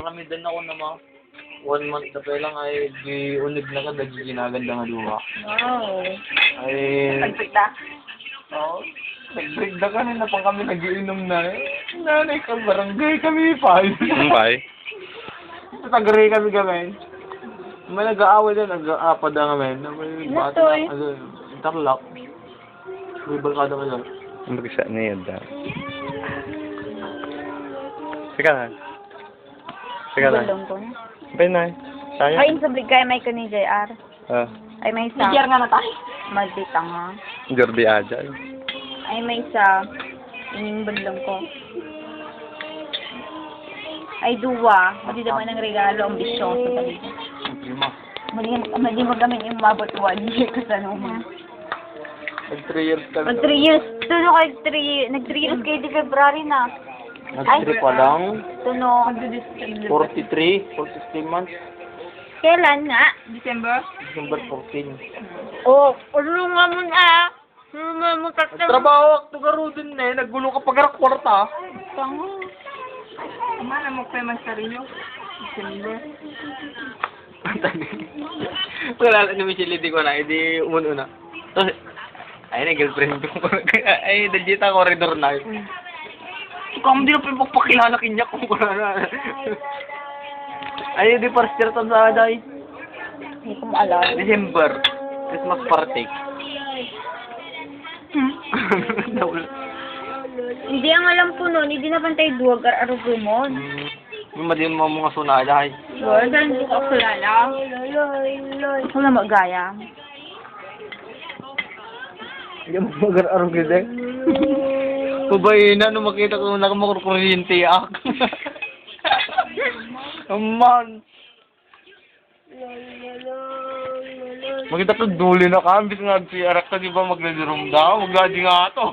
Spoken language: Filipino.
kami din ako na mga 1 month na pa lang ay di unod na ka dagi ginaganda nga duwa. Wow. Ay Nagpita. oh, nag-break na kanina pang kami nagiinom na eh. Nanay ka barangay kami pa. Bye. Tagaray kami kami. May nag-aaway na nag-aapad na kami. May bata Natoy. na interlock. May barkada ka lang. Ang bagsa na yun da. Sige na. Sige na. Balong ko na. Bay na. Sayang. Ay, sablig kaya may ka ni JR. Ah, Ay, may isa. JR nga na tayo. Maldita nga. Jordi Ajay. Ay, may isa. Ining balong ko. Ay, duwa. Madi naman ng regalo ang bisyon sa tabi. Prima. Madi mo kami yung mabot 1 year kasanuma. Mag 3 years kami. Mag 3 years. Tuno kayo 3 Nag 3 years kayo di February na. Nag-3 pa lang. Tuno. 43 months. Kailan nga? December? December 14. Oh, ano nga mo na? Ano nga mo tatang? Trabaho ako garo din eh. Naggulo ka pag kwarta. Tango. Mana mo pa man sa rinyo? December. Wala na namin sila di ko na. Hindi umun-una. Tapos, ay na girlfriend ko. Ay, dajita corridor na. Kung di na pa pagpakilala kinya kung na. Ay, di first year sa day. Hindi ko maalala. December. Christmas party. Hindi ang alam ko noon, hindi na pantay duwag ar-arugumon. Yung madiyan mo mga sunada ay. Lord, hindi ko kilala. Ako na magaya. Hindi mo mag-arong kasi. Pabayin na nung makita ko na makukuryente ako. Man. Makita ko duli na ka, ambis nga si Arak ka di ba maglalirom daw, magladi nga to.